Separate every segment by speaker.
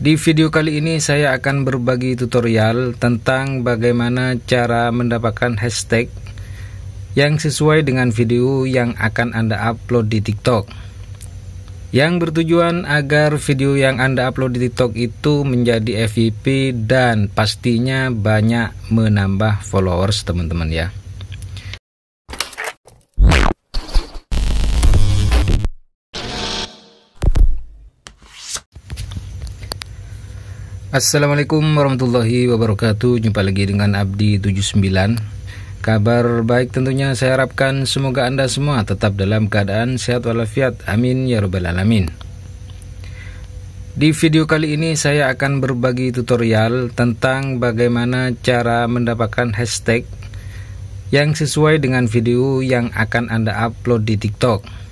Speaker 1: Di video kali ini saya akan berbagi tutorial tentang bagaimana cara mendapatkan hashtag yang sesuai dengan video yang akan Anda upload di TikTok, yang bertujuan agar video yang Anda upload di TikTok itu menjadi FYP dan pastinya banyak menambah followers teman-teman ya. Assalamualaikum warahmatullahi wabarakatuh. Jumpa lagi dengan Abdi 79. Kabar baik tentunya saya harapkan semoga Anda semua tetap dalam keadaan sehat walafiat. Amin ya rabbal alamin. Di video kali ini saya akan berbagi tutorial tentang bagaimana cara mendapatkan hashtag yang sesuai dengan video yang akan Anda upload di TikTok,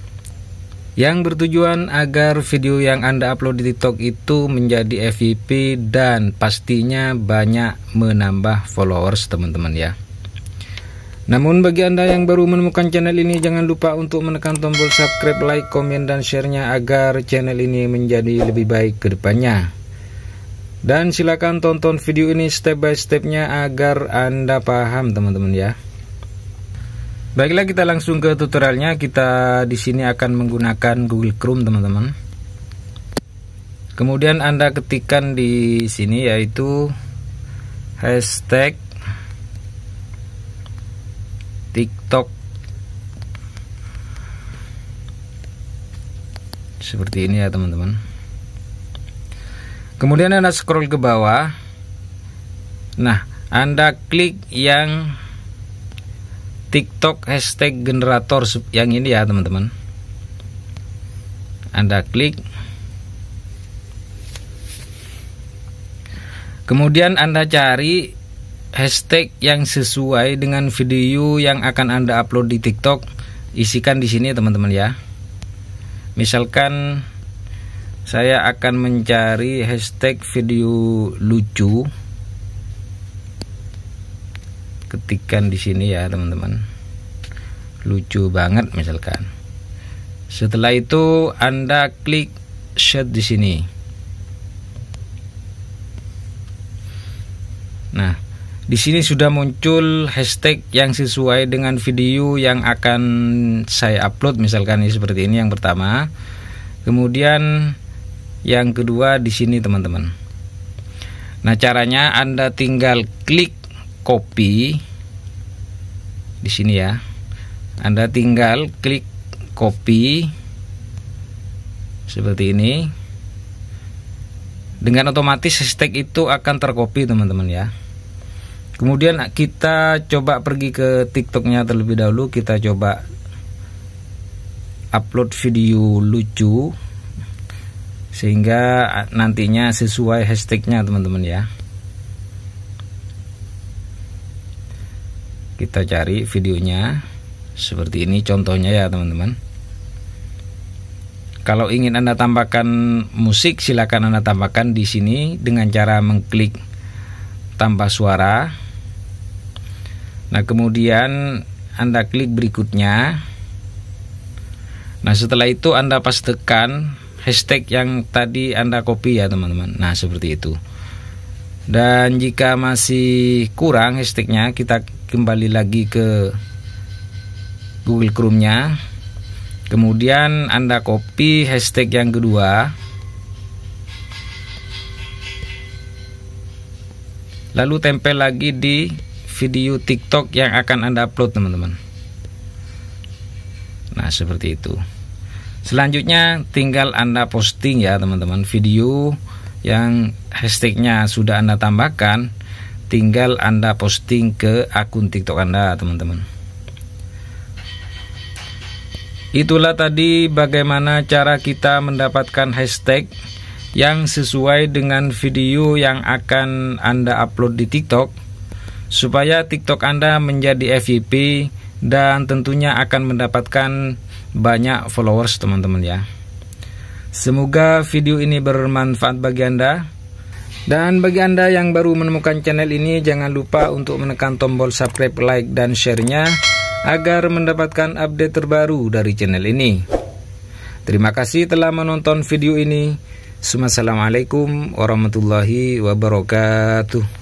Speaker 1: yang bertujuan agar video yang Anda upload di TikTok itu menjadi FYP dan pastinya banyak menambah followers teman-teman ya. Namun bagi Anda yang baru menemukan channel ini, jangan lupa untuk menekan tombol subscribe, like, komen, dan share-nya agar channel ini menjadi lebih baik ke depannya. Dan silakan tonton video ini step by stepnya agar Anda paham teman-teman ya. Baiklah, kita langsung ke tutorialnya. Kita di sini akan menggunakan Google Chrome teman-teman. Kemudian Anda ketikkan di sini yaitu hashtag TikTok. Seperti ini ya teman-teman. Kemudian Anda scroll ke bawah. Nah, Anda klik yang TikTok hashtag generator yang ini ya teman-teman. Anda klik. Kemudian Anda cari hashtag yang sesuai dengan video yang akan Anda upload di TikTok. Isikan di sini teman-teman ya. Misalkan saya akan mencari hashtag video lucu. Ketikkan di sini ya teman-teman, lucu banget misalkan. Setelah itu Anda klik share di sini. Nah, di sini sudah muncul hashtag yang sesuai dengan video yang akan saya upload. Misalkan ini seperti ini yang pertama. Kemudian yang kedua di sini teman-teman. Nah, caranya Anda tinggal klik copy di sini ya. Anda tinggal klik copy seperti ini. Dengan otomatis hashtag itu akan tercopy teman-teman ya. Kemudian kita coba pergi ke TikToknya terlebih dahulu. Kita coba upload video lucu sehingga nantinya sesuai hashtagnya teman-teman ya. Kita cari videonya seperti ini contohnya ya teman-teman. Kalau ingin Anda tambahkan musik, silakan Anda tambahkan di sini dengan cara mengklik tambah suara. Nah, kemudian Anda klik berikutnya. Nah, setelah itu Anda pastekan hashtag yang tadi Anda copy ya teman-teman. Nah, seperti itu. Dan jika masih kurang hashtagnya, kita kembali lagi ke Google Chrome-nya. Kemudian Anda copy hashtag yang kedua. Lalu tempel lagi di video TikTok yang akan Anda upload teman-teman. Nah, seperti itu. Selanjutnya tinggal Anda posting ya teman-teman. Video yang hashtagnya sudah Anda tambahkan, tinggal Anda posting ke akun TikTok Anda teman-teman. Itulah tadi bagaimana cara kita mendapatkan hashtag yang sesuai dengan video yang akan Anda upload di TikTok, supaya TikTok Anda menjadi FYP dan tentunya akan mendapatkan banyak followers teman-teman ya. Semoga video ini bermanfaat bagi Anda. Dan bagi Anda yang baru menemukan channel ini, jangan lupa untuk menekan tombol subscribe, like, dan share-nya agar mendapatkan update terbaru dari channel ini. Terima kasih telah menonton video ini. Assalamualaikum warahmatullahi wabarakatuh.